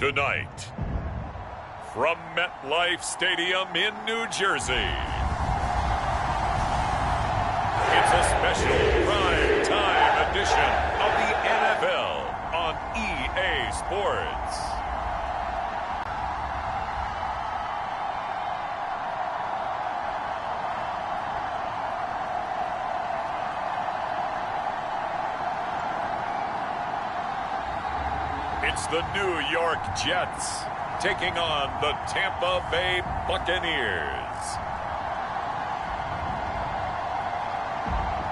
Tonight, from MetLife Stadium in New Jersey, it's a special prime time edition of the NFL on EA Sports. It's the New York Jets taking on the Tampa Bay Buccaneers.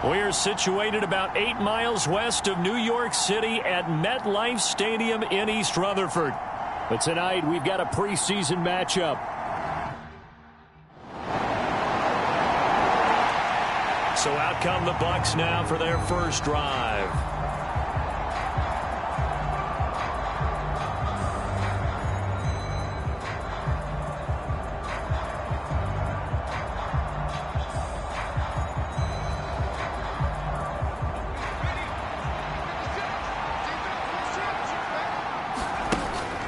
We're situated about 8 miles west of New York City at MetLife Stadium in East Rutherford. But tonight we've got a preseason matchup. So out come the Bucs now for their first drive.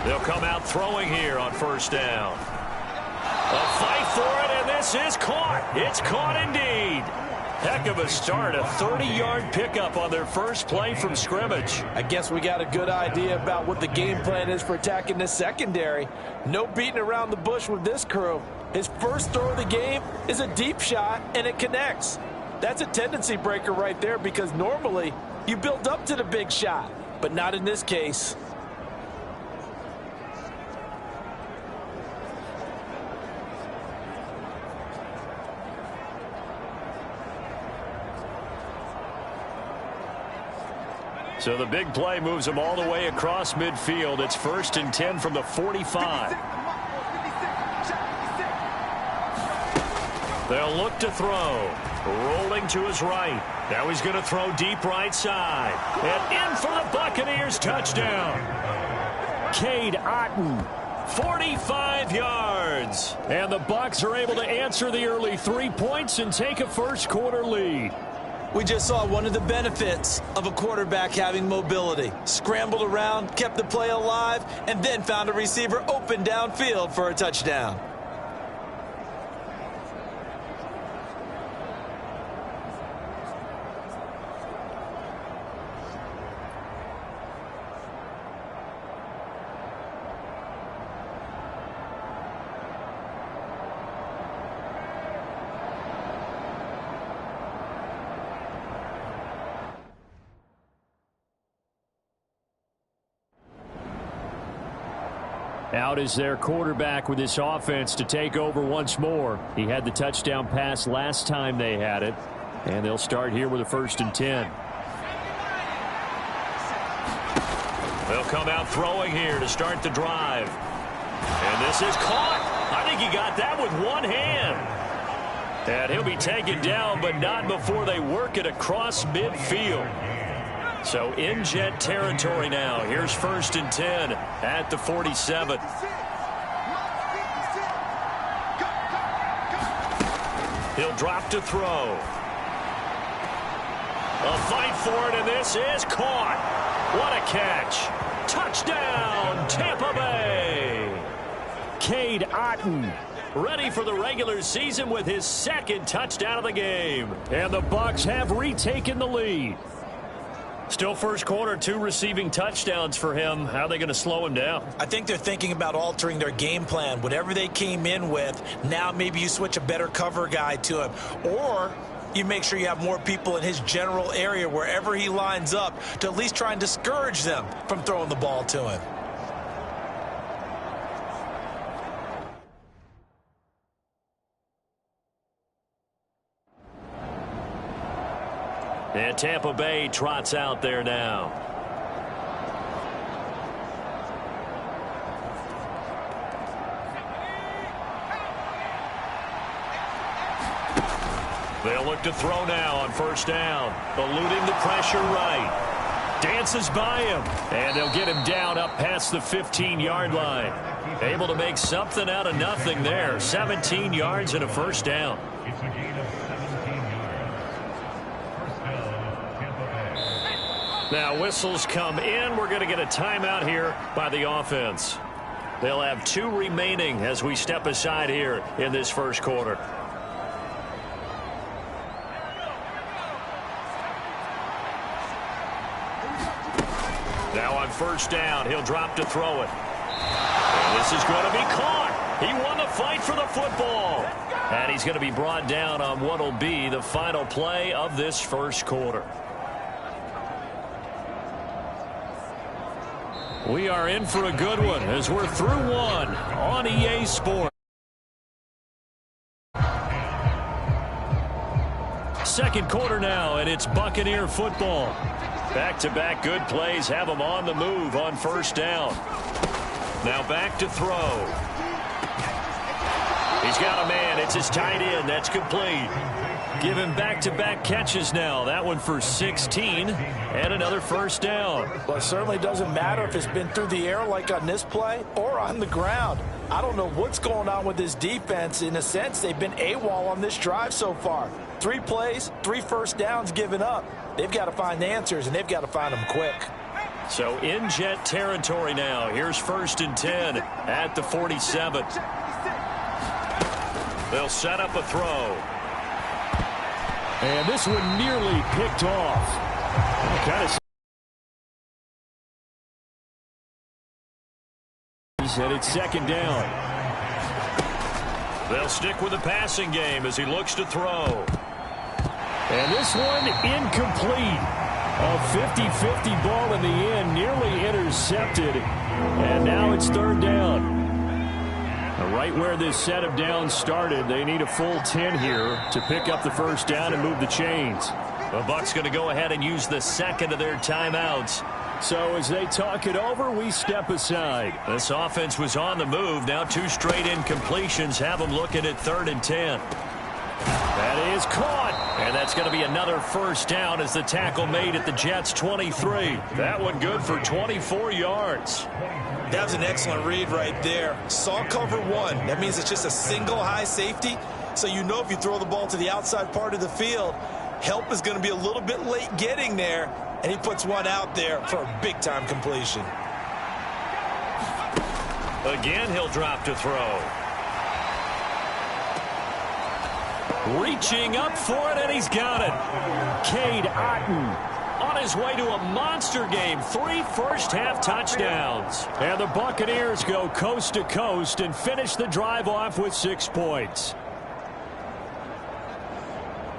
They'll come out throwing here on first down. A fight for it, and this is caught. It's caught indeed. Heck of a start, a 30-yard pickup on their first play from scrimmage. I guess we got a good idea about what the game plan is for attacking this secondary. No beating around the bush with this crew. His first throw of the game is a deep shot, and it connects. That's a tendency breaker right there because normally you build up to the big shot, but not in this case. So the big play moves them all the way across midfield. It's 1st and 10 from the 45. They'll look to throw. Rolling to his right. Now he's going to throw deep right side. And in for the Buccaneers touchdown. Cade Otton, 45 yards. And the Bucs are able to answer the early 3 points and take a first quarter lead. We just saw one of the benefits of a quarterback having mobility. Scrambled around, kept the play alive, and then found a receiver open downfield for a touchdown. Out is their quarterback with this offense to take over once more. He had the touchdown pass last time they had it. And they'll start here with a 1st and 10. They'll come out throwing here to start the drive. And this is caught. I think he got that with one hand. And he'll be taken down, but not before they work it across midfield. So in Jet territory now. Here's 1st and 10 at the 47. He'll drop to throw. A fight for it, and this is caught. What a catch. Touchdown, Tampa Bay. Cade Otton ready for the regular season with his 2nd touchdown of the game. And the Bucs have retaken the lead. Still first quarter, 2 receiving touchdowns for him. How are they going to slow him down? I think they're thinking about altering their game plan. Whatever they came in with, now maybe you switch a better cover guy to him. Or you make sure you have more people in his general area wherever he lines up to at least try and discourage them from throwing the ball to him. And Tampa Bay trots out there now. They'll look to throw now on first down. Eluding the pressure right. Dances by him. And they'll get him down up past the 15-yard line. Able to make something out of nothing there. 17 yards and a first down. Now whistles come in. We're going to get a timeout here by the offense. They'll have 2 remaining as we step aside here in this first quarter. Now on first down, he'll drop to throw it. And this is going to be caught. He won the fight for the football. And he's going to be brought down on what will be the final play of this first quarter. We are in for a good one as we're through one on EA Sports. Second quarter now, and it's Buccaneer football. Back-to-back good plays have them on the move on first down. Now back to throw. He's got a man. It's his tight end. That's complete. Give him back-to-back catches now. That one for 16 and another first down. Well, it certainly doesn't matter if it's been through the air like on this play or on the ground. I don't know what's going on with this defense. In a sense, they've been AWOL on this drive so far. 3 plays, 3 first downs given up. They've got to find answers, and they've got to find them quick. So in jet territory now. Here's 1st and 10 at the 47. They'll set up a throw. And this one nearly picked off. And it's 2nd down. They'll stick with the passing game as he looks to throw. And this one incomplete. A 50-50 ball in the end, nearly intercepted. And now it's 3rd down. Right where this set of downs started, they need a full 10 here to pick up the first down and move the chains. The Bucs going to go ahead and use the second of their timeouts. So as they talk it over, we step aside. This offense was on the move. Now 2 straight incompletions have them looking at 3rd and 10. That is caught. And that's going to be another first down as the tackle made at the Jets' 23. That one good for 24 yards. That was an excellent read right there. Saw cover 1. That means it's just a single high safety. So you know if you throw the ball to the outside part of the field, help is going to be a little bit late getting there. And he puts one out there for a big-time completion. Again, he'll drop to throw. Reaching up for it, and he's got it. Cade Otton on his way to a monster game. 3 first-half touchdowns. And the Buccaneers go coast to coast and finish the drive off with 6 points.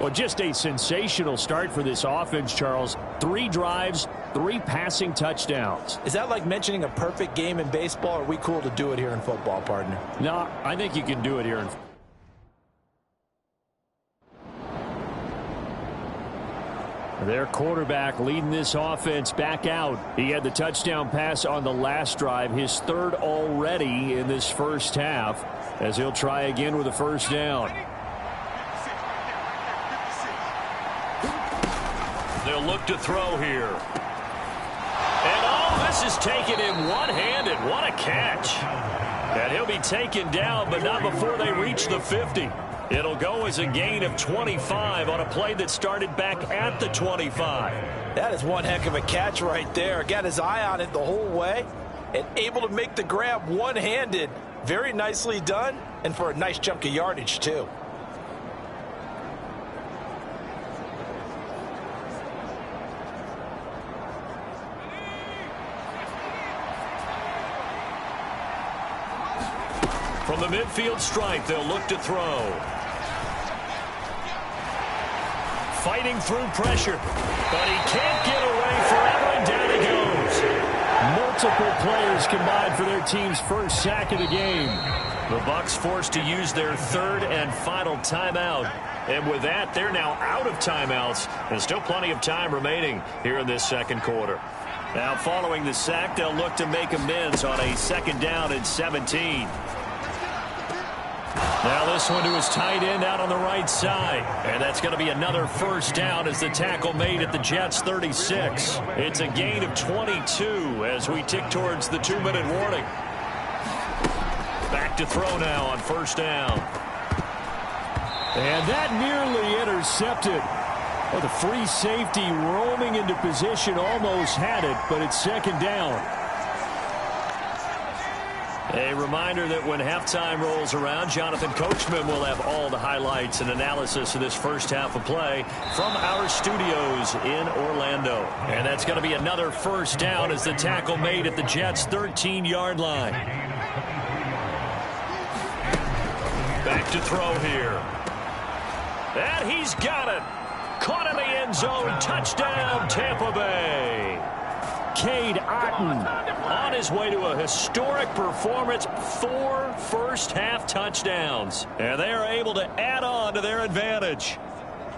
Well, just a sensational start for this offense, Charles. 3 drives, 3 passing touchdowns. Is that like mentioning a perfect game in baseball, or are we cool to do it here in football, partner? No, I think you can do it here in football. Their quarterback leading this offense back out. He had the touchdown pass on the last drive, his 3rd already in this first half, as he'll try again with a first down. They'll look to throw here. And oh, this is taken in one-handed. What a catch. And he'll be taken down, but not before they reach the 50. It'll go as a gain of 25 on a play that started back at the 25. That is one heck of a catch right there. Got his eye on it the whole way and able to make the grab one-handed. Very nicely done, and for a nice chunk of yardage, too. From the midfield stripe, they'll look to throw. Fighting through pressure, but he can't get away forever, and down he goes. Multiple players combined for their team's first sack of the game. The Bucs forced to use their 3rd and final timeout. And with that, they're now out of timeouts. And still plenty of time remaining here in this second quarter. Now following the sack, they'll look to make amends on a 2nd down and 17. Now this one to his tight end out on the right side. And that's going to be another first down as the tackle made at the Jets' 36. It's a gain of 22 as we tick towards the 2-minute warning. Back to throw now on first down. And that nearly intercepted. Well, the free safety roaming into position almost had it, but it's 2nd down. A reminder that when halftime rolls around, Jonathan Coachman will have all the highlights and analysis of this first half of play from our studios in Orlando. And that's going to be another first down as the tackle made at the Jets' 13-yard line. Back to throw here. And he's got it. Caught in the end zone. Touchdown, Tampa Bay. Cade Otton on his way to a historic performance, 4 first-half touchdowns. And they are able to add on to their advantage.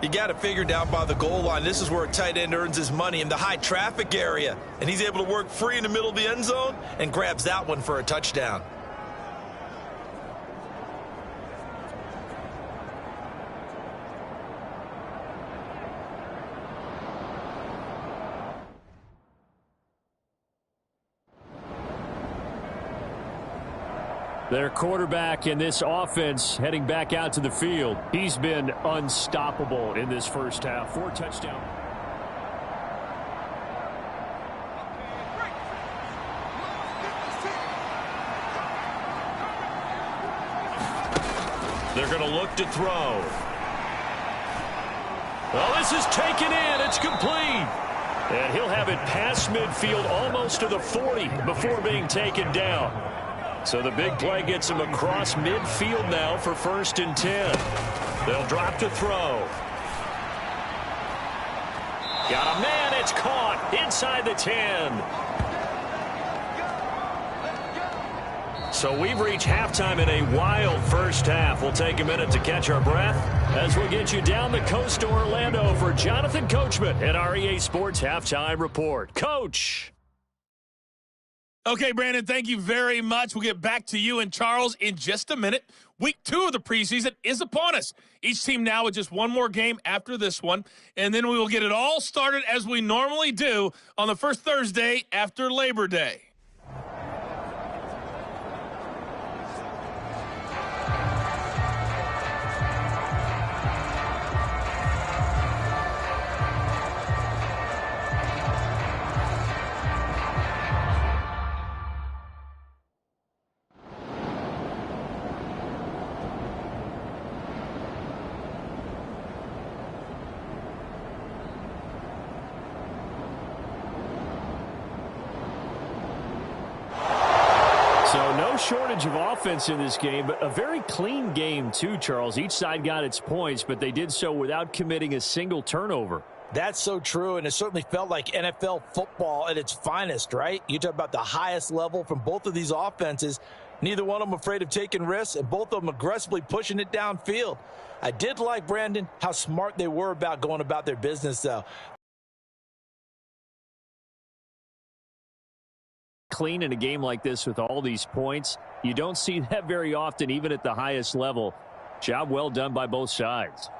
You got it figured out by the goal line. This is where a tight end earns his money, in the high traffic area. And he's able to work free in the middle of the end zone and grabs that one for a touchdown. Their quarterback in this offense heading back out to the field. He's been unstoppable in this first half. 4 touchdowns. They're going to look to throw. Well, this is taken in. It's complete. And he'll have it past midfield almost to the 40 before being taken down. So the big play gets him across midfield now for 1st and 10. They'll drop to throw. Got a man. It's caught inside the 10. So we've reached halftime in a wild first half. We'll take a minute to catch our breath as we'll get you down the coast to Orlando for Jonathan Coachman at our EA Sports Halftime Report. Coach. Okay, Brandon, thank you very much. We'll get back to you and Charles in just a minute. Week 2 of the preseason is upon us. Each team now with just one more game after this one, and then we will get it all started as we normally do on the first Thursday after Labor Day. So no shortage of offense in this game, but a very clean game too, Charles. Each side got its points, but they did so without committing a single turnover. That's so true, and it certainly felt like NFL football at its finest, right? You talk about the highest level from both of these offenses. Neither one of them afraid of taking risks, and both of them aggressively pushing it downfield. I did like, Brandon, how smart they were about going about their business, though. Clean in a game like this with all these points. You don't see that very often, even at the highest level. Job well done by both sides.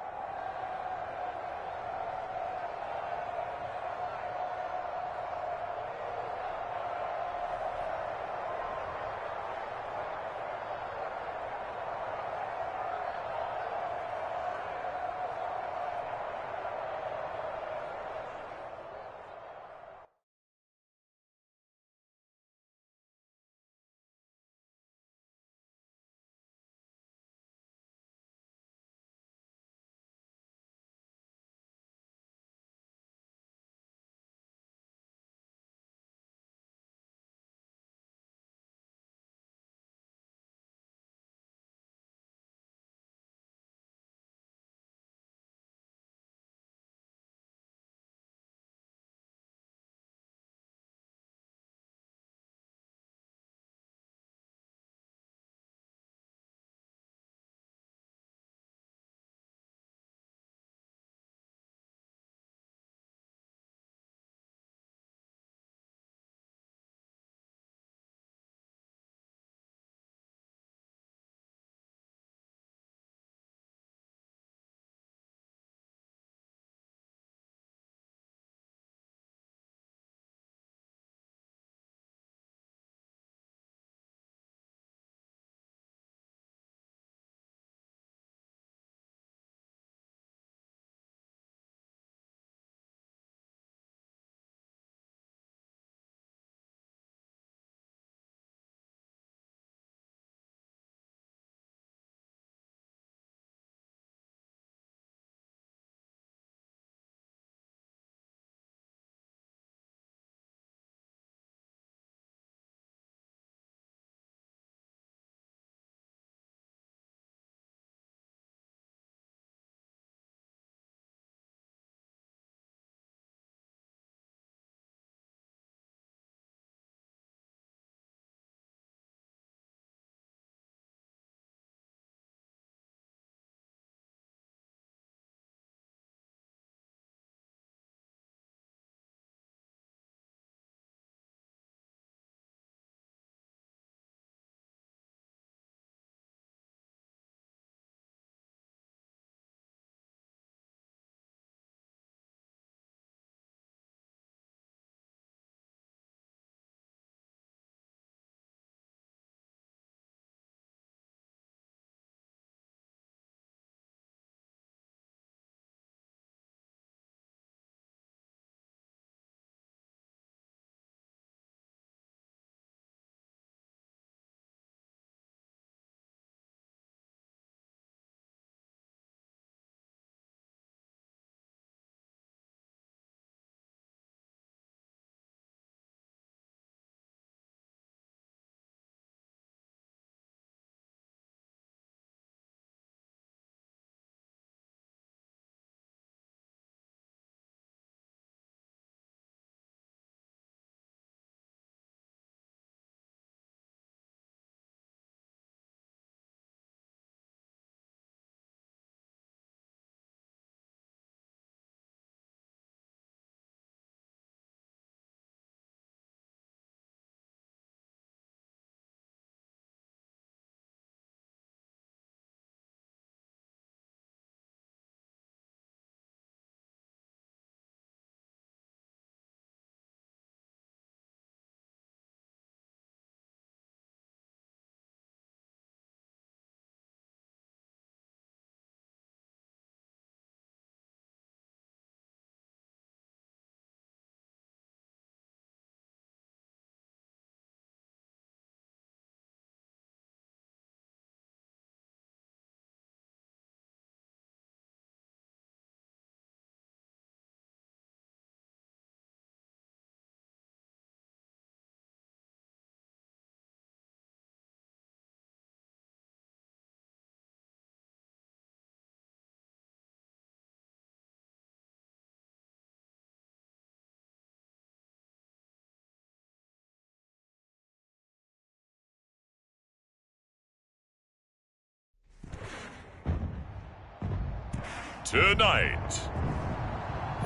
Tonight,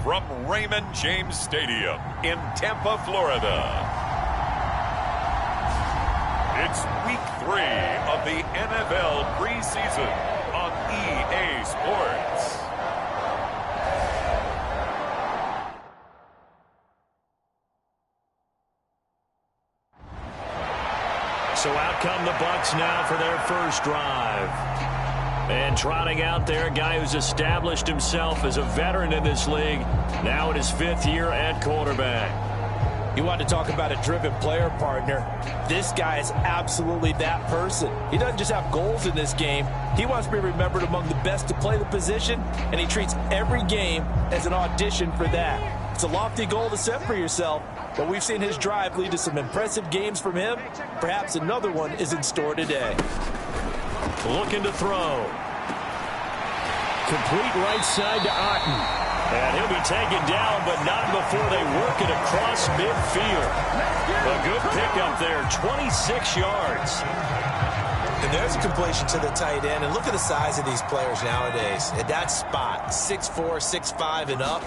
from Raymond James Stadium in Tampa, Florida, it's Week 3 of the NFL preseason on EA Sports. So out come the Bucs now for their first drive. And trotting out there, a guy who's established himself as a veteran in this league, now in his 5th year at quarterback. You want to talk about a driven player, partner. This guy is absolutely that person. He doesn't just have goals in this game. He wants to be remembered among the best to play the position, and he treats every game as an audition for that. It's a lofty goal to set for yourself, but we've seen his drive lead to some impressive games from him. Perhaps another one is in store today. Looking to throw. Complete right side to Otten. And he'll be taken down, but not before they work it across midfield. A good pickup there, 26 yards. And there's a completion to the tight end. And look at the size of these players nowadays. At that spot, 6'4", 6'5", and up.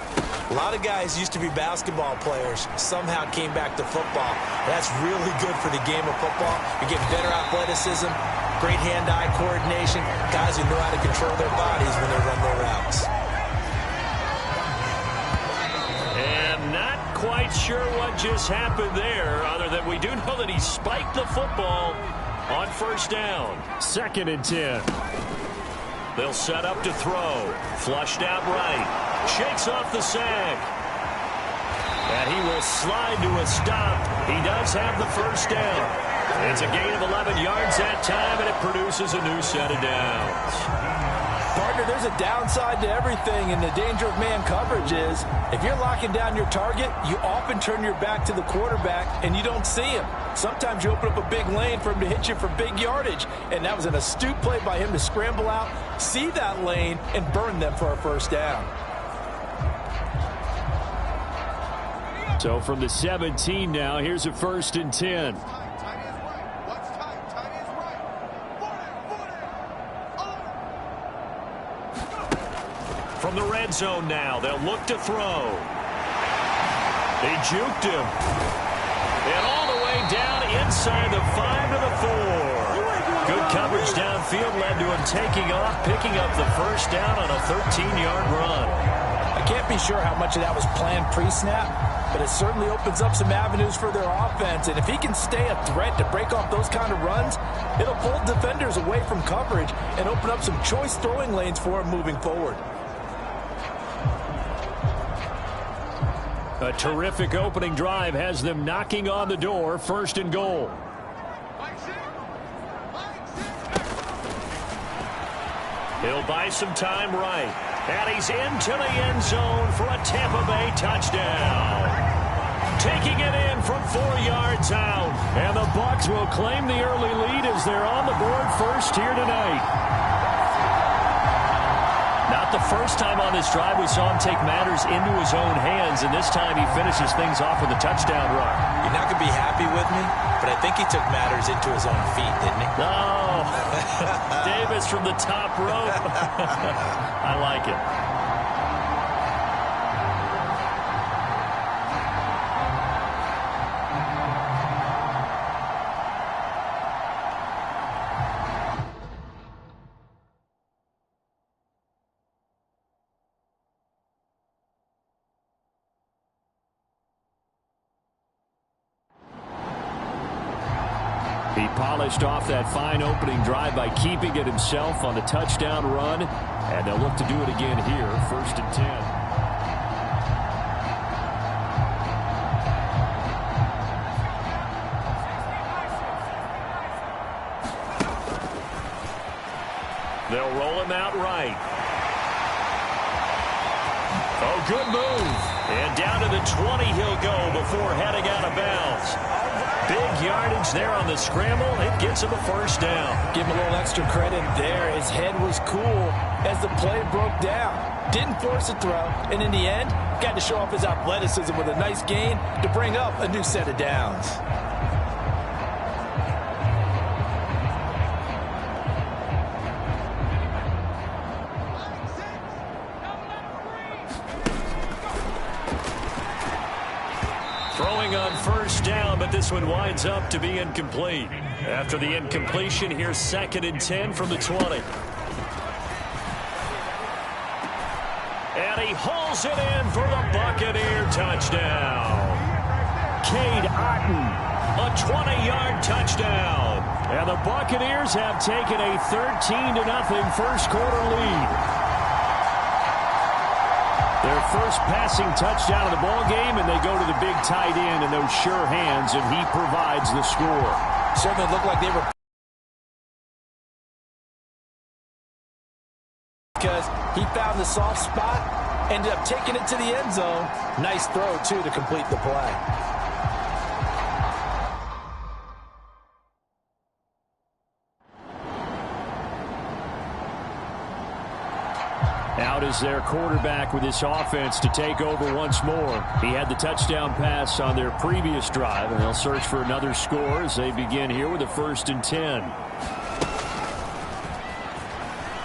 A lot of guys used to be basketball players, somehow came back to football. That's really good for the game of football. You get better athleticism, great hand-eye coordination, guys who know how to control their bodies when they run their routes. And not quite sure what just happened there, other than we do know that he spiked the football on first down. 2nd and 10. They'll set up to throw. Flushed out right. Shakes off the sack. And he will slide to a stop. He does have the first down. It's a gain of 11 yards that time, and it produces a new set of downs. Partner, there's a downside to everything, and the danger of man coverage is if you're locking down your target, you often turn your back to the quarterback and you don't see him. Sometimes you open up a big lane for him to hit you for big yardage, and that was an astute play by him to scramble out, see that lane, and burn them for a first down. So from the 17 now, here's a 1st and 10. From the red zone now, they'll look to throw. They juked him. And all the way down inside the 5 to the 4. Good coverage downfield led to him taking off, picking up the first down on a 13-yard run. I can't be sure how much of that was planned pre-snap, but it certainly opens up some avenues for their offense. And if he can stay a threat to break off those kind of runs, it'll pull defenders away from coverage and open up some choice throwing lanes for him moving forward. A terrific opening drive has them knocking on the door. 1st and goal. He'll buy some time right. And he's into the end zone for a Tampa Bay touchdown. Taking it in from 4 yards out. And the Bucs will claim the early lead as they're on the board first here tonight. Not the first time on this drive we saw him take matters into his own hands, and this time he finishes things off with a touchdown run. You're not going to be happy with me, but I think he took matters into his own feet, didn't he? No. Davis from the top rope. I like it. He polished off that fine opening drive by keeping it himself on the touchdown run, and they'll look to do it again here, 1st and 10. They'll roll him out right. Oh, good move. And down to the 20 he'll go before heading out of bounds. Big yardage there on the scramble. It gets him a first down. Give him a little extra credit there. His head was cool as the play broke down. Didn't force a throw, and in the end, got to show off his athleticism with a nice gain to bring up a new set of downs. going on first down, but this one winds up to be incomplete. After the incompletion, here's 2nd and 10 from the 20. And he hauls it in for the Buccaneer touchdown. Cade Otton, a 20-yard touchdown. And the Buccaneers have taken a 13-0 first quarter lead. Their first passing touchdown of the ball game, and they go to the big tight end in those sure hands, and he provides the score. Certainly looked like they were, because he found the soft spot, ended up taking it to the end zone. Nice throw, too, to complete the play. Out is their quarterback with this offense to take over once more. He had the touchdown pass on their previous drive, and they'll search for another score as they begin here with a 1st and 10.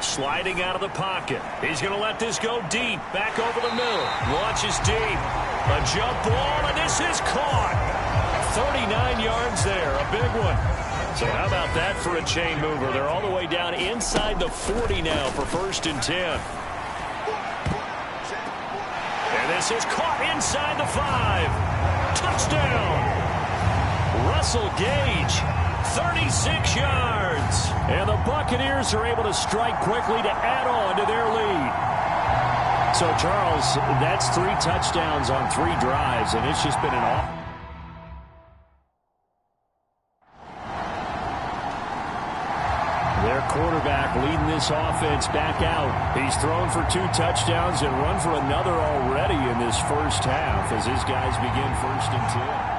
Sliding out of the pocket. He's going to let this go deep. Back over the middle. Launches deep. A jump ball, and this is caught. 39 yards there. A big one. So how about that for a chain mover? They're all the way down inside the 40 now for 1st and 10. And this is caught inside the 5. Touchdown. Russell Gage, 36 yards. And the Buccaneers are able to strike quickly to add on to their lead. So, Charles, that's 3 touchdowns on 3 drives, and it's just been an awful. Their quarterback leading this offense back out. He's thrown for 2 touchdowns and run for another already in this first half as his guys begin 1st and 10.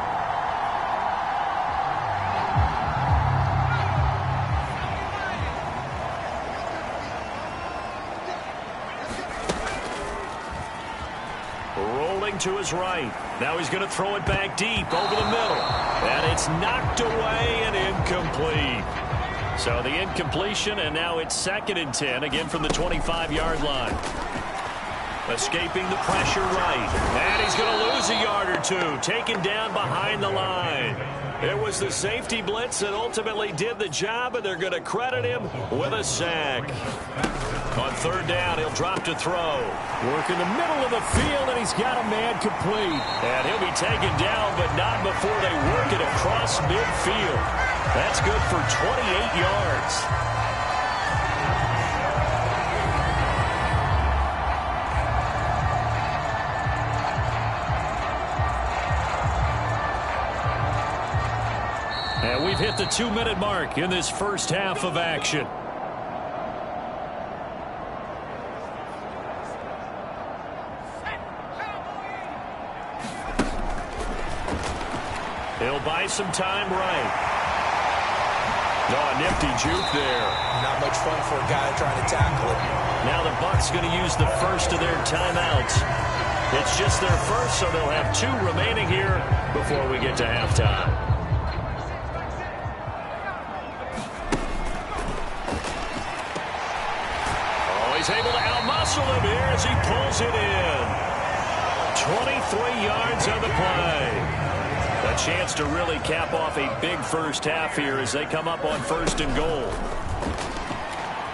To his right. Now he's going to throw it back deep over the middle. And it's knocked away and incomplete. So the incompletion, and now it's 2nd and 10, again from the 25-yard line. Escaping the pressure right. And he's going to lose a yard or 2. Taken down behind the line. It was the safety blitz that ultimately did the job, and they're going to credit him with a sack. On 3rd down, he'll drop to throw. Work in the middle of the field, and he's got a man complete. And he'll be taken down, but not before they work it across midfield. That's good for 28 yards. And we've hit the 2-minute mark in this first half of action. He'll buy some time right. Oh, nifty juke there. Not much fun for a guy trying to tackle it. Now the Bucs going to use the first of their timeouts. It's just their first, so they'll have 2 remaining here before we get to halftime. Oh, he's able to outmuscle him here as he pulls it in. 23 yards on the play. A chance to really cap off a big first half here as they come up on 1st and goal.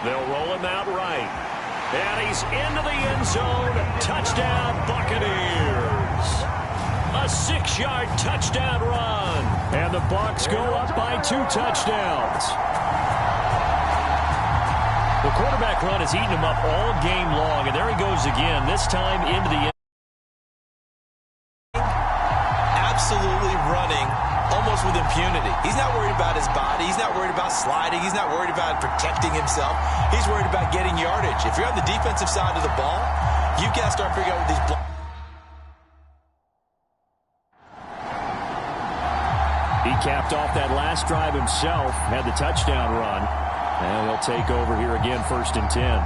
They'll roll him out right. And he's into the end zone. Touchdown, Buccaneers. A 6-yard touchdown run. And the Bucs go up by 2 touchdowns. The quarterback run has eaten him up all game long. And there he goes again, this time into the end. Absolutely running almost with impunity. He's not worried about his body. He's not worried about sliding. He's not worried about protecting himself. He's worried about getting yardage. If you're on the defensive side of the ball, you've got to start figuring out what these blocks. He capped off that last drive himself, had the touchdown run, and he'll take over here again, 1st and 10.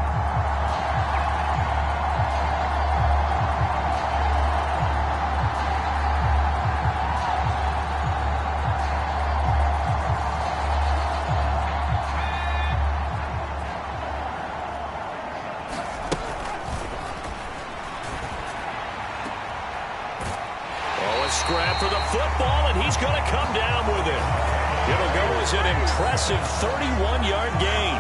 scrap for the football, and he's going to come down with it. It'll go as an impressive 31-yard gain.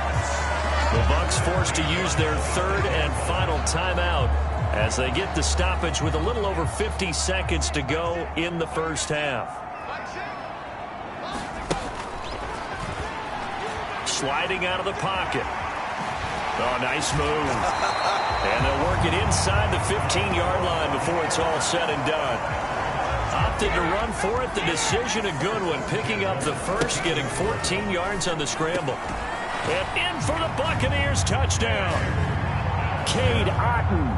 The Bucs forced to use their third and final timeout as they get the stoppage with a little over 50 seconds to go in the first half. Sliding out of the pocket. Oh, nice move. And they'll work it inside the 15-yard line before it's all said and done. Opted to run for it. The decision a good one. Picking up the first, getting 14 yards on the scramble. And in for the Buccaneers touchdown. Cade Otton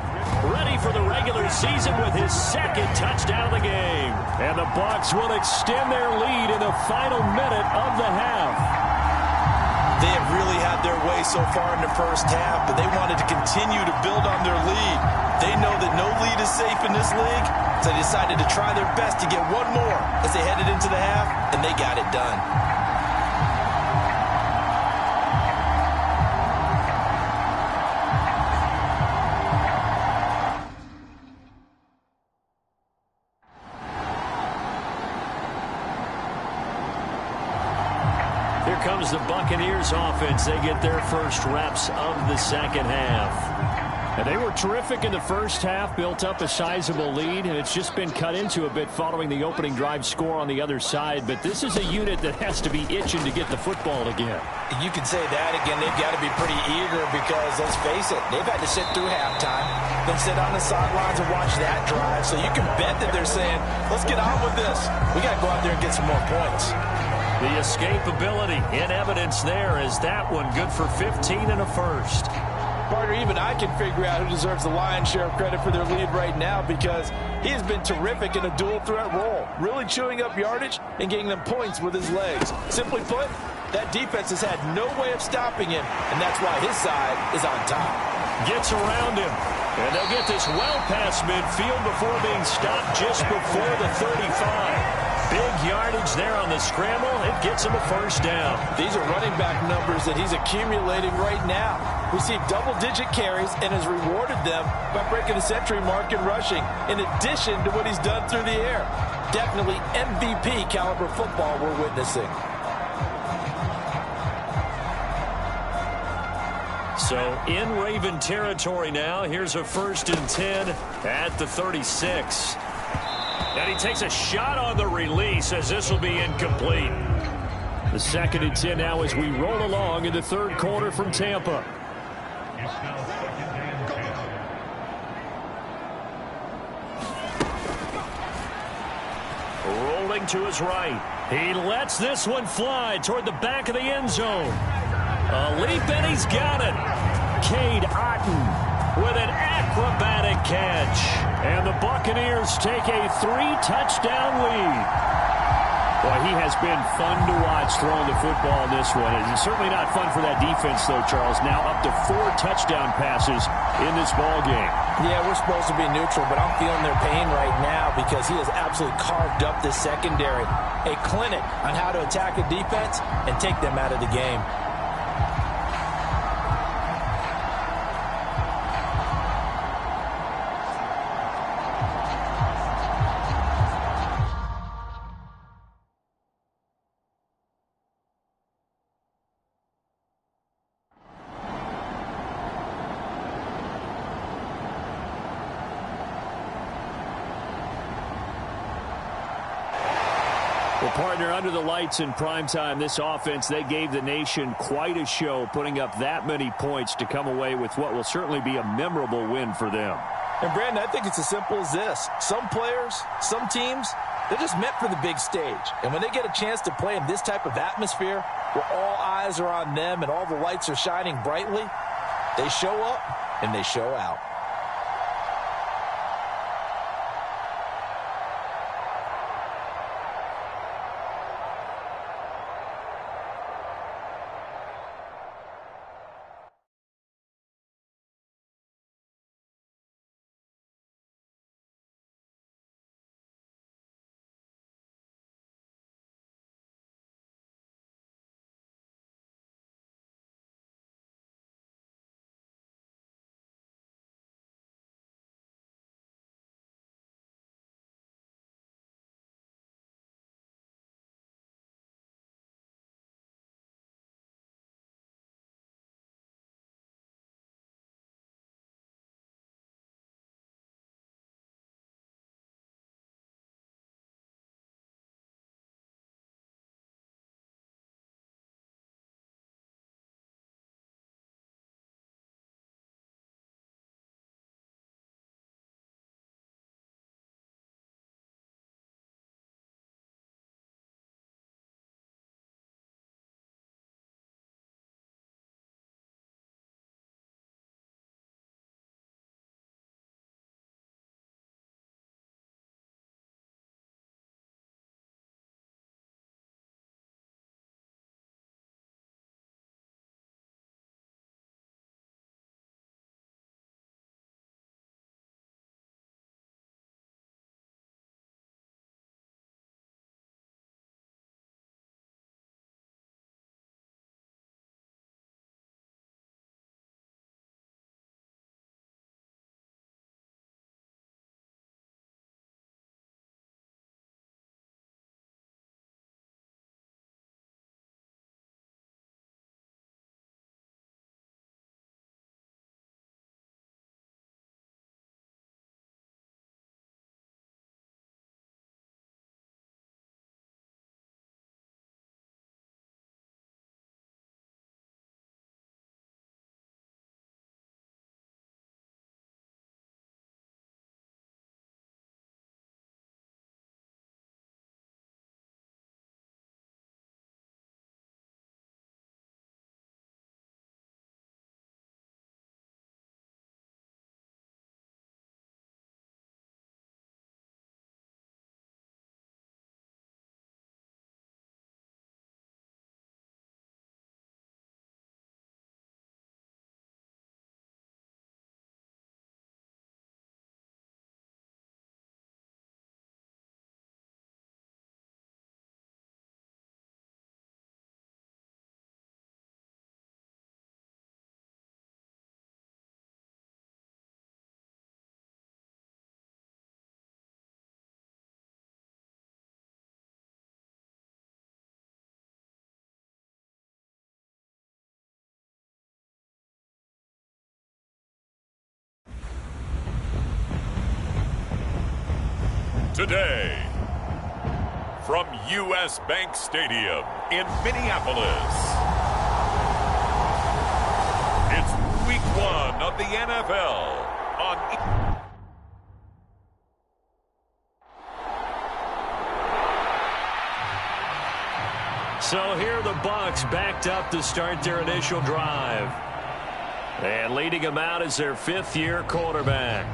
ready for the regular season with his second touchdown of the game. And the Bucs will extend their lead in the final minute of the half. They have really had their way so far in the first half, but they wanted to continue to build on their lead. They know that no lead is safe in this league, so they decided to try their best to get one more as they headed into the half, and they got it done. Here comes the Buccaneers offense. They get their first reps of the second half. And they were terrific in the first half, built up a sizable lead, and it's just been cut into a bit following the opening drive score on the other side. But this is a unit that has to be itching to get the football again. You can say that again. They've got to be pretty eager because, let's face it, they've had to sit through halftime, then sit on the sidelines and watch that drive. So you can bet that they're saying, let's get on with this. We got to go out there and get some more points. The escapability in evidence there is that one good for 15 and a first. Partner, even I can figure out who deserves the lion's share of credit for their lead right now because he has been terrific in a dual threat role, really chewing up yardage and getting them points with his legs. Simply put, that defense has had no way of stopping him, and that's why his side is on top. Gets around him, and they'll get this well past midfield before being stopped just before the 35. Big yardage there on the scramble. It gets him a first down. These are running back numbers that he's accumulating right now. Received double-digit carries and has rewarded them by breaking the century mark in rushing, in addition to what he's done through the air. Definitely MVP caliber football we're witnessing. So in Raven territory now. Here's a 1st and 10 at the 36. And he takes a shot on the release as this will be incomplete. The 2nd and 10 now as we roll along in the third quarter from Tampa. Rolling to his right. He lets this one fly toward the back of the end zone. A leap and he's got it. Cade Otton with an acrobatic catch. And the Buccaneers take a 3-touchdown lead. Boy, he has been fun to watch throwing the football in this one. It's certainly not fun for that defense, though, Charles. Now up to 4 touchdown passes in this ball game. Yeah, we're supposed to be neutral, but I'm feeling their pain right now because he has absolutely carved up this secondary. A clinic on how to attack a defense and take them out of the game. Well, partner, under the lights in primetime, this offense, they gave the nation quite a show, putting up that many points to come away with what will certainly be a memorable win for them. And, Brandon, I think it's as simple as this. Some players, some teams, they're just meant for the big stage. And when they get a chance to play in this type of atmosphere where all eyes are on them and all the lights are shining brightly, they show up and they show out. today. From U.S. Bank Stadium in Minneapolis, it's Week 1 of the NFL on So here the Bucs backed up to start their initial drive. And leading them out is their fifth-year quarterback.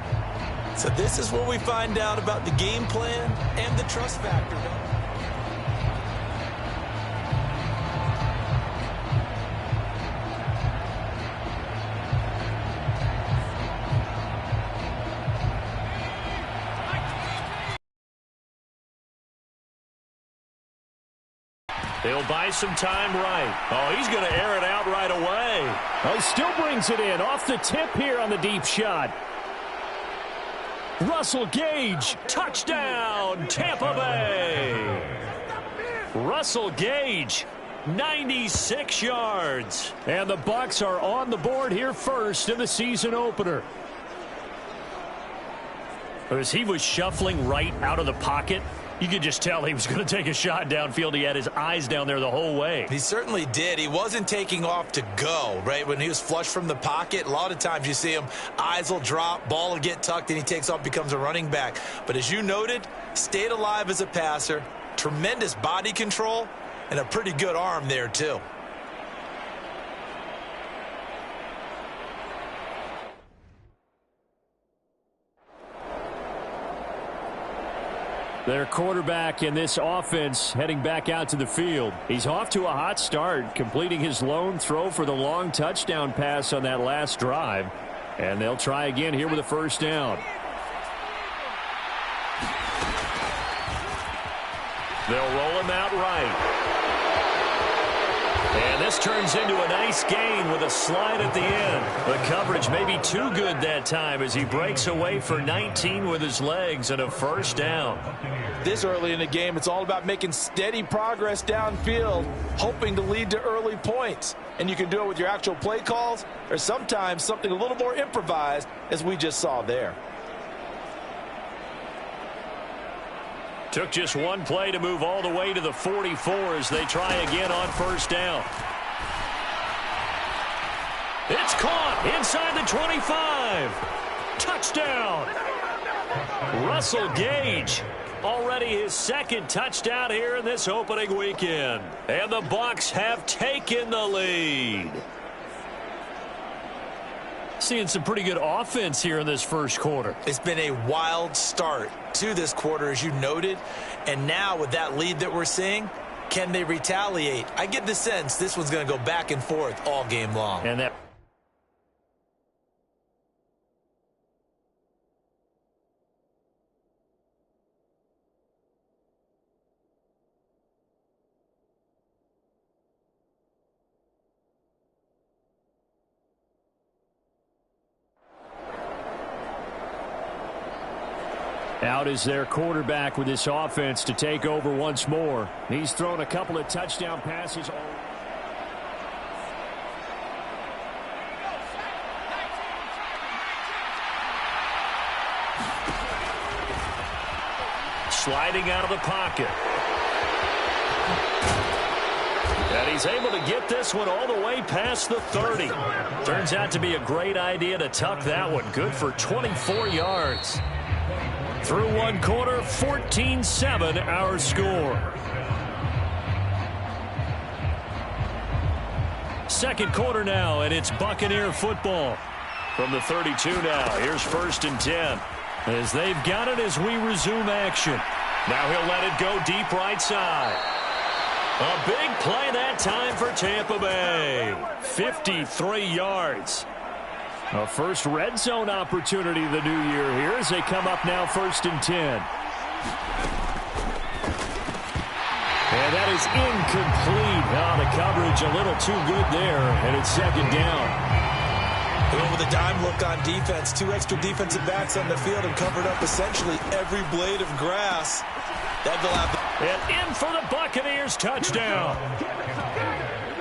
So this is where we find out about the game plan and the trust factor. They'll buy some time right. Oh, he's going to air it out right away. Oh, still brings it in off the tip here on the deep shot. Russell Gage, touchdown, Tampa Bay. Russell Gage, 96 yards. And the Bucs are on the board here first in the season opener. As he was shuffling right out of the pocket, you could just tell he was going to take a shot downfield. He had his eyes down there the whole way. He certainly did. He wasn't taking off to go, right? When he was flush from the pocket, a lot of times you see him, eyes will drop, ball will get tucked, and he takes off, becomes a running back. But as you noted, stayed alive as a passer, tremendous body control, and a pretty good arm there, too. Their quarterback in this offense heading back out to the field. He's off to a hot start, completing his lone throw for the long touchdown pass on that last drive. And they'll try again here with a first down. They'll roll him out right. And this turns into a nice gain with a slide at the end. The coverage may be too good that time as he breaks away for 19 with his legs and a first down. This early in the game, it's all about making steady progress downfield, hoping to lead to early points. And you can do it with your actual play calls or sometimes something a little more improvised, as we just saw there. Took just one play to move all the way to the 44 as they try again on first down. It's caught inside the 25. Touchdown. Russell Gage. Already his second touchdown here in this opening weekend. And the Bucs have taken the lead. Seeing some pretty good offense here in this first quarter. It's been a wild start to this quarter, as you noted. And now with that lead that we're seeing, can they retaliate? I get the sense this one's going to go back and forth all game long. And that out is their quarterback with this offense to take over once more. He's thrown a couple of touchdown passes. sliding out of the pocket. And he's able to get this one all the way past the 30. Turns out to be a great idea to tuck that one. Good for 24 yards. Through one quarter, 14-7 our score. Second quarter now, and it's Buccaneer football. From the 32 now, here's 1st and 10. As they've got it as we resume action. Now he'll let it go deep right side. A big play that time for Tampa Bay. 53 yards. A first red zone opportunity the new year here as they come up now 1st and 10. And that is incomplete. Now the coverage a little too good there, and it's 2nd down. They went with a dime look on defense. 2 extra defensive backs on the field and covered up essentially every blade of grass. And in for the Buccaneers touchdown.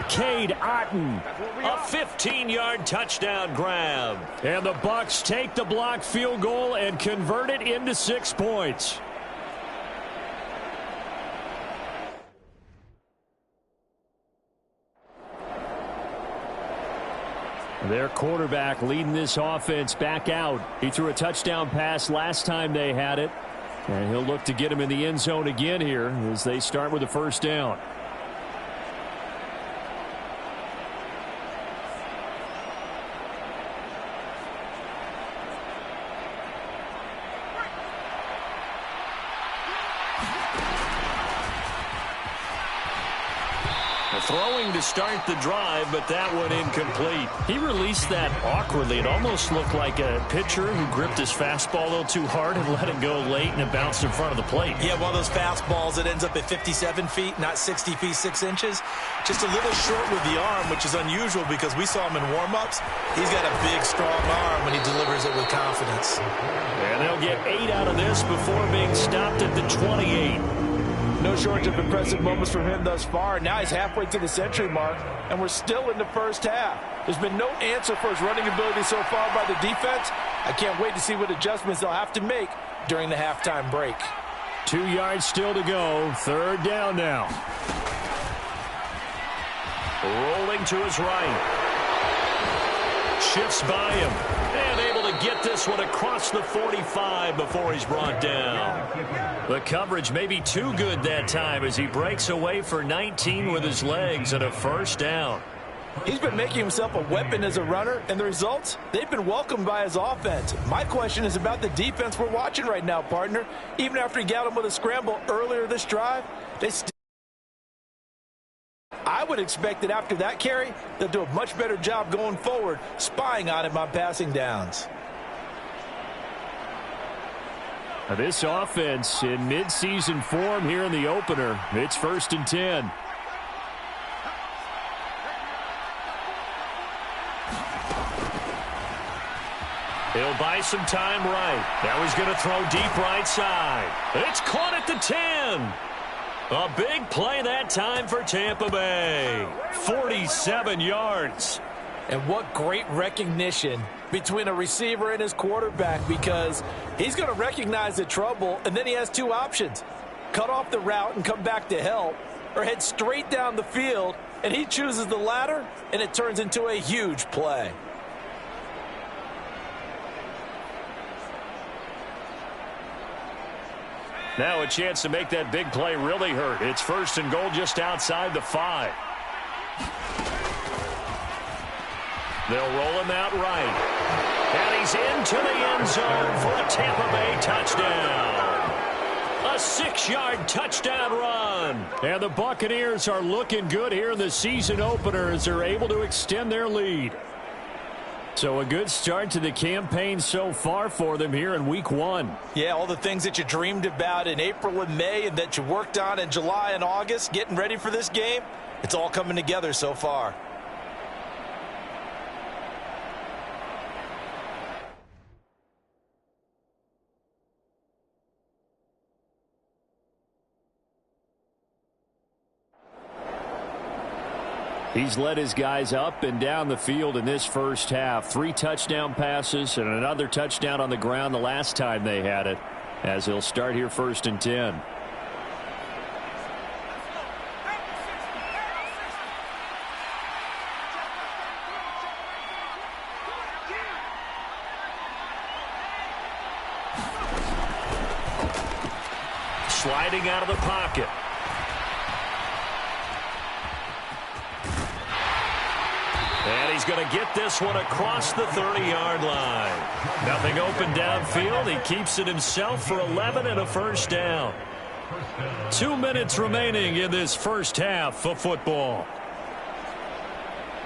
Cade Otton, a 15-yard touchdown grab. And the Bucs take the block field goal and convert it into 6 points. Their quarterback leading this offense back out. He threw a touchdown pass last time they had it. And he'll look to get him in the end zone again here as they start with a first down. Throwing to start the drive, but that one incomplete. He released that awkwardly. It almost looked like a pitcher who gripped his fastball a little too hard and let it go late, and it bounced in front of the plate. Yeah, one of those fastballs that ends up at 57 feet, not 60 feet, 6 inches. Just a little short with the arm, which is unusual because we saw him in warm-ups. He's got a big, strong arm when he delivers it with confidence. And they'll get 8 out of this before being stopped at the 28. No shortage of impressive moments from him thus far. Now he's halfway to the century mark, and we're still in the first half. There's been no answer for his running ability so far by the defense. I can't wait to see what adjustments they'll have to make during the halftime break. 2 yards still to go. Third down now. Rolling to his right. Shifts by him. And able to get this one across the 45 before he's brought down. The coverage may be too good that time as he breaks away for 19 with his legs and a first down. He's been making himself a weapon as a runner, and the results, they've been welcomed by his offense. My question is about the defense we're watching right now, partner. Even after he got him with a scramble earlier this drive, they still... I would expect that after that carry, they'll do a much better job going forward, spying on him on passing downs. Now this offense in midseason form here in the opener. It's 1st and 10. He'll buy some time right. Now he's going to throw deep right side. It's caught at the 10. A big play that time for Tampa Bay. 47 yards. And what great recognition between a receiver and his quarterback, because he's going to recognize the trouble, and then he has 2 options. Cut off the route and come back to help, or head straight down the field, and he chooses the latter, and it turns into a huge play. Now a chance to make that big play really hurt. It's 1st and goal just outside the 5. They'll roll him out right. And he's into the end zone for a Tampa Bay touchdown. A 6-yard touchdown run. And the Buccaneers are looking good here in the season opener as they're able to extend their lead. So a good start to the campaign so far for them here in week 1. Yeah, all the things that you dreamed about in April and May and that you worked on in July and August, getting ready for this game, it's all coming together so far. He's led his guys up and down the field in this first half. 3 touchdown passes and another touchdown on the ground the last time they had it, as he'll start here 1st and 10. Sliding out of the pocket. And he's going to get this one across the 30-yard line. Nothing open downfield. He keeps it himself for 11 and a first down. 2 minutes remaining in this first half of football.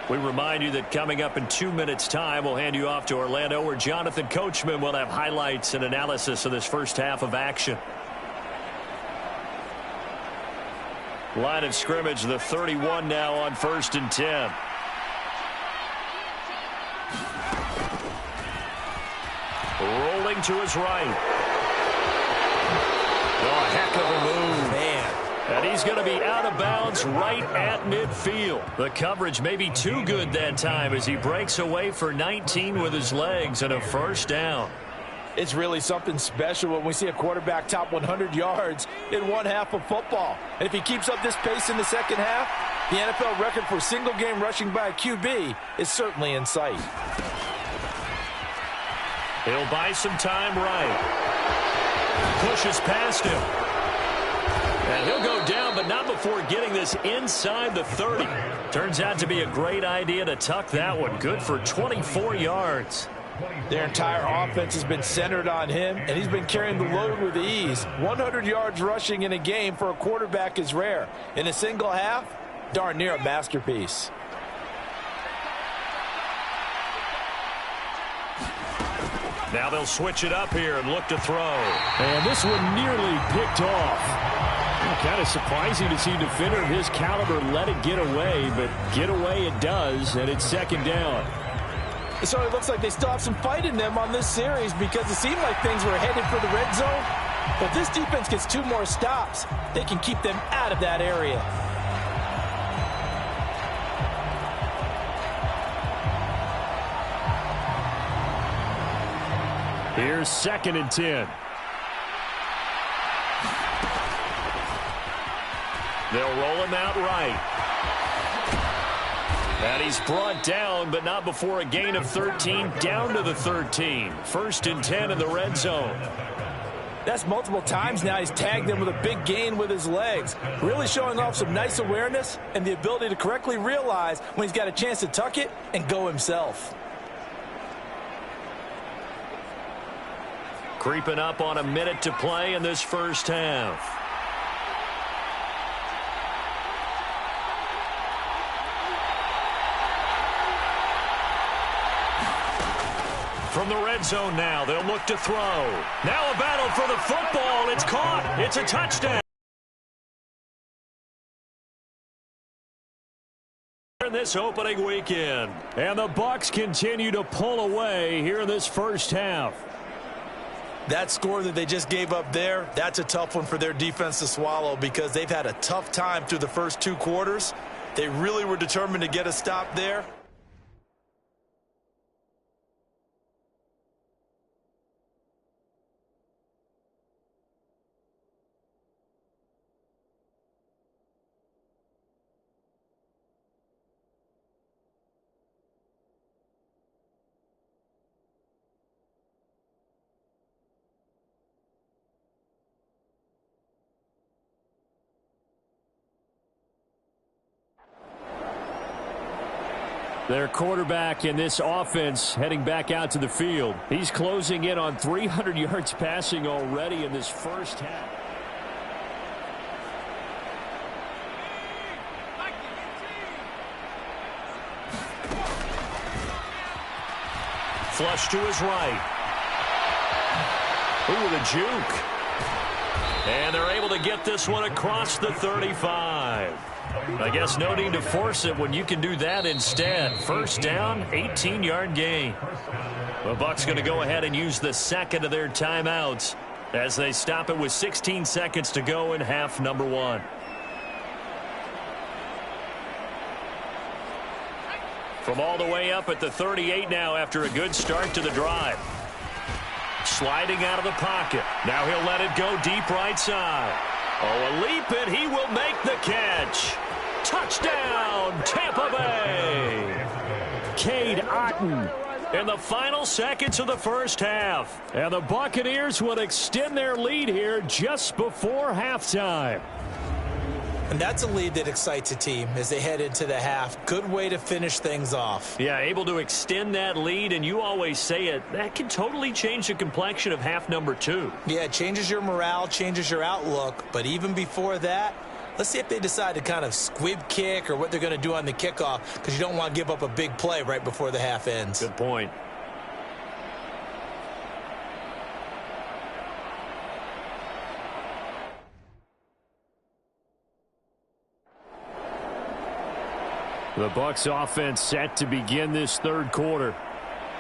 We remind you that coming up in 2 minutes' time, we'll hand you off to Orlando, where Jonathan Coachman will have highlights and analysis of this first half of action. Line of scrimmage, the 31 now on 1st and 10. Rolling to his right. Oh, heck of a move. Man. And he's going to be out of bounds right at midfield. The coverage may be too good that time as he breaks away for 19 with his legs and a first down. It's really something special when we see a quarterback top 100 yards in one half of football. And if he keeps up this pace in the second half, The NFL record for single-game rushing by a QB is certainly in sight. He'll buy some time right. Pushes past him. And he'll go down, but not before getting this inside the 30. Turns out to be a great idea to tuck that one. Good for 24 yards. Their entire offense has been centered on him, and he's been carrying the load with ease. 100 yards rushing in a game for a quarterback is rare. In a single half, darn near a masterpiece. Now they'll switch it up here and look to throw. And this one nearly picked off. Kind of surprising to see a defender of his caliber let it get away, but get away it does, and it's second down. So it looks like they still have some fight in them on this series because it seemed like things were headed for the red zone. But if this defense gets 2 more stops, they can keep them out of that area. Here's 2nd and 10. They'll roll him out right. And he's brought down, but not before a gain of 13, down to the 13. 1st and 10 in the red zone. That's multiple times now he's tagged them with a big gain with his legs. Really showing off some nice awareness and the ability to correctly realize when he's got a chance to tuck it and go himself. Creeping up on a minute to play in this first half. From the red zone now, they'll look to throw. Now a battle for the football. It's caught. It's a touchdown. In this opening weekend. And the Bucs continue to pull away here in this first half. That score that they just gave up there, that's a tough one for their defense to swallow because they've had a tough time through the first 2 quarters. They really were determined to get a stop there. Their quarterback in this offense heading back out to the field. He's closing in on 300 yards passing already in this first half. Flush to his right. Ooh, the juke. And they're able to get this one across the 35. I guess no need to force it when you can do that instead. First down, 18-yard gain. The Bucs going to go ahead and use the second of their timeouts as they stop it with 16 seconds to go in half number 1. From all the way up at the 38 now after a good start to the drive. Sliding out of the pocket. Now he'll let it go deep right side. Oh, a leap, and he will make the catch. Touchdown, Tampa Bay. Cade Otton. In the final seconds of the first half. And the Buccaneers will extend their lead here just before halftime. And that's a lead that excites a team as they head into the half. Good way to finish things off. Yeah, able to extend that lead, and you always say it, that can totally change the complexion of half number 2. Yeah, it changes your morale, changes your outlook. But even before that, let's see if they decide to kind of squib kick or what they're going to do on the kickoff, because you don't want to give up a big play right before the half ends. Good point. The Bucs offense set to begin this third quarter.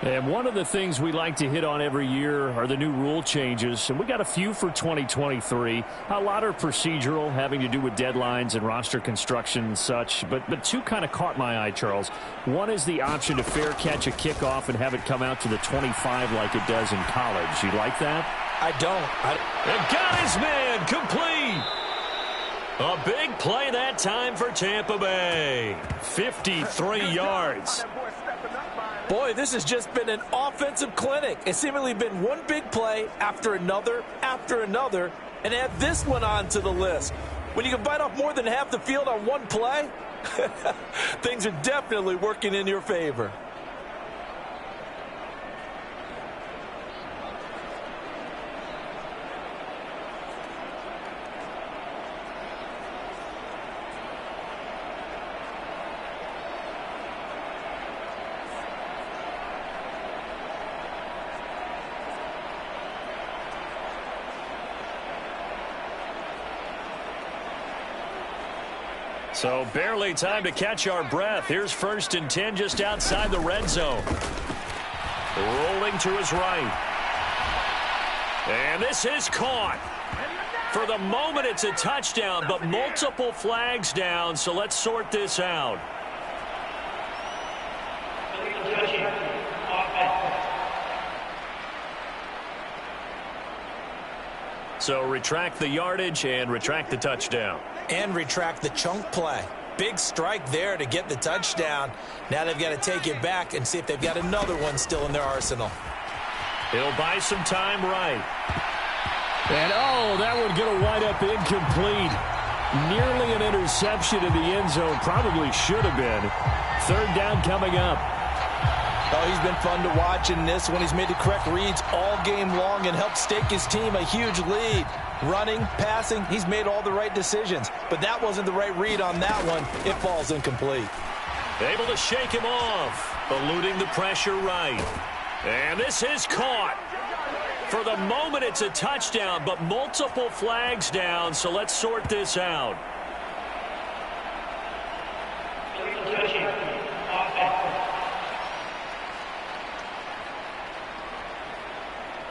And one of the things we like to hit on every year are the new rule changes. And we got a few for 2023. A lot are procedural, having to do with deadlines and roster construction and such. But 2 kind of caught my eye, Charles. One is the option to fair catch a kickoff and have it come out to the 25 like it does in college. You like that? I don't. And got his man complete. A big play that time for Tampa Bay. 53 yards. Boy, this has just been an offensive clinic. It's seemingly been one big play after another, and add this one on to the list. When you can bite off more than half the field on one play, things are definitely working in your favor. So barely time to catch our breath. Here's 1st and 10 just outside the red zone. Rolling to his right. And this is caught. For the moment, it's a touchdown, but multiple flags down, so let's sort this out. So retract the yardage and retract the touchdown. And retract the chunk play. Big strike there to get the touchdown. Now they've got to take it back and see if they've got another one still in their arsenal. He'll buy some time right. And, oh, that would get a wind up incomplete. Nearly an interception in the end zone. Probably should have been. 3rd down coming up. Oh, he's been fun to watch in this one. He's made the correct reads all game long and helped stake his team a huge lead. Running, passing, he's made all the right decisions. But that wasn't the right read on that one. It falls incomplete. Able to shake him off. Eluding the pressure right. And this is caught. For the moment, it's a touchdown, but multiple flags down, so let's sort this out.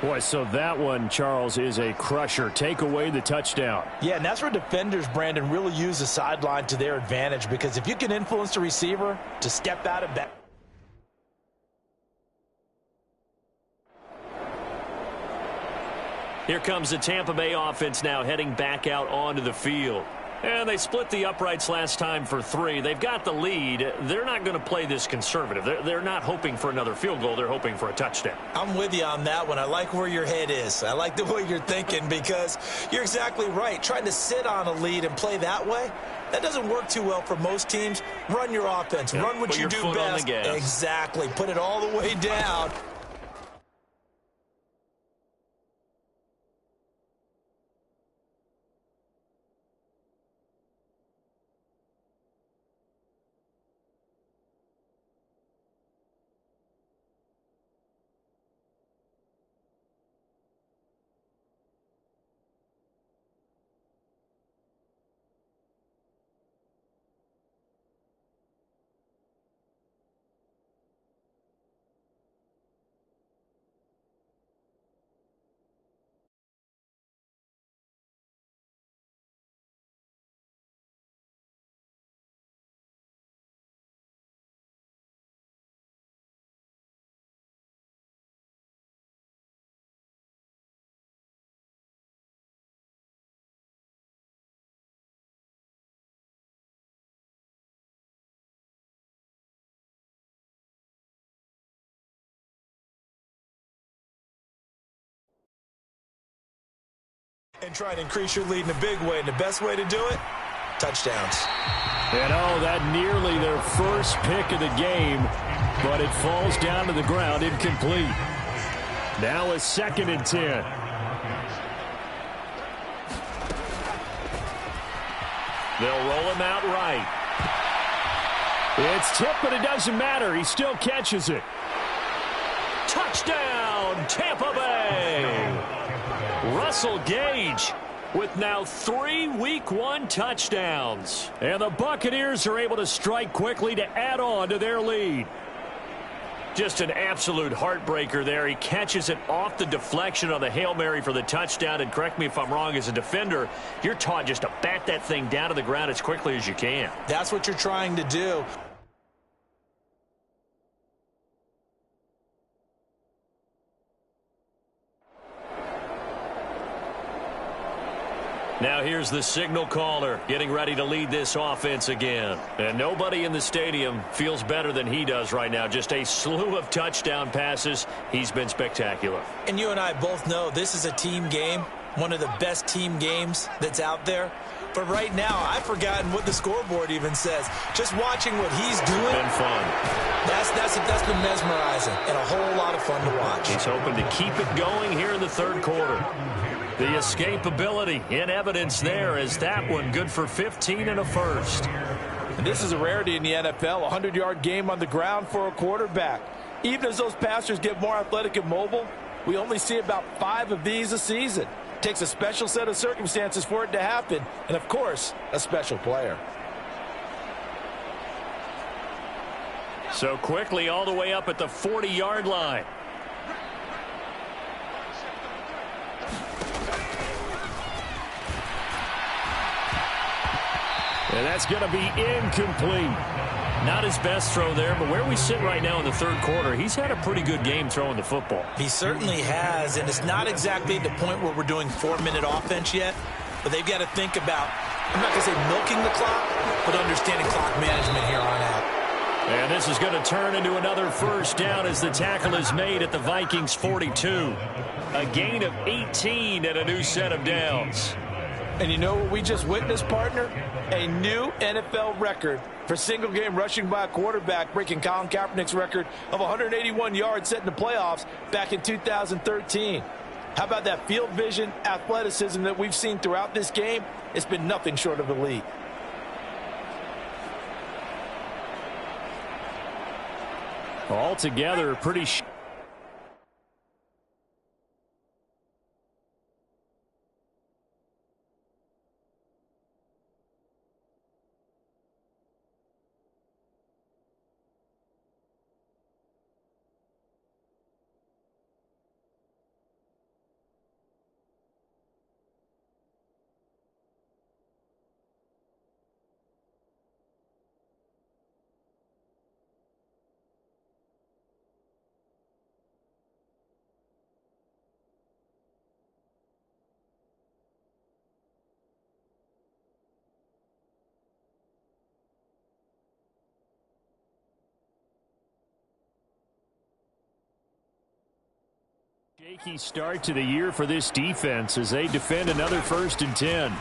Boy, so that one, Charles, is a crusher. Take away the touchdown. Yeah, and that's where defenders, Brandon, really use the sideline to their advantage, because if you can influence the receiver to step out of that. Here comes the Tampa Bay offense now heading back out onto the field. And they split the uprights last time for 3. They've got the lead. They're not going to play this conservative. They're not hoping for another field goal. They're hoping for a touchdown. I'm with you on that one. I like where your head is. I like the way you're thinking, because you're exactly right. Trying to sit on a lead and play that way, that doesn't work too well for most teams. Run your offense. Yep. Run what you do best. Exactly. Put it all the way down. And try and increase your lead in a big way. And the best way to do it, touchdowns. And, oh, that nearly their first pick of the game, but it falls down to the ground incomplete. Now a 2nd and 10. They'll roll him out right. It's tipped, but it doesn't matter. He still catches it. Touchdown, Tampa Bay! Russell Gage with now 3 Week 1 touchdowns. And the Buccaneers are able to strike quickly to add on to their lead. Just an absolute heartbreaker there. He catches it off the deflection on the Hail Mary for the touchdown. And correct me if I'm wrong, as a defender, you're taught just to bat that thing down to the ground as quickly as you can. That's what you're trying to do. Now here's the signal caller getting ready to lead this offense again. And nobody in the stadium feels better than he does right now. Just a slew of touchdown passes. He's been spectacular. And you and I both know this is a team game, one of the best team games that's out there. But right now, I've forgotten what the scoreboard even says. Just watching what he's doing. Been fun. That's been mesmerizing and a whole lot of fun to watch. He's hoping to keep it going here in the third quarter. The escapability in evidence there as that one good for 15 and a first. And this is a rarity in the NFL, a 100-yard game on the ground for a quarterback. Even as those passers get more athletic and mobile, we only see about 5 of these a season. It takes a special set of circumstances for it to happen, and of course, a special player. So quickly all the way up at the 40-yard line. And that's going to be incomplete. Not his best throw there, but where we sit right now in the third quarter, he's had a pretty good game throwing the football. He certainly has, and it's not exactly the point where we're doing 4-minute offense yet, but they've got to think about, I'm not going to say milking the clock, but understanding clock management here on out. And this is going to turn into another first down as the tackle is made at the Vikings 42. A gain of 18 and a new set of downs. And you know what we just witnessed, partner? A new NFL record for single-game rushing by a quarterback, breaking Colin Kaepernick's record of 181 yards set in the playoffs back in 2013. How about that field vision, athleticism that we've seen throughout this game? It's been nothing short of elite. Altogether, pretty shaky start to the year for this defense as they defend another 1st and 10.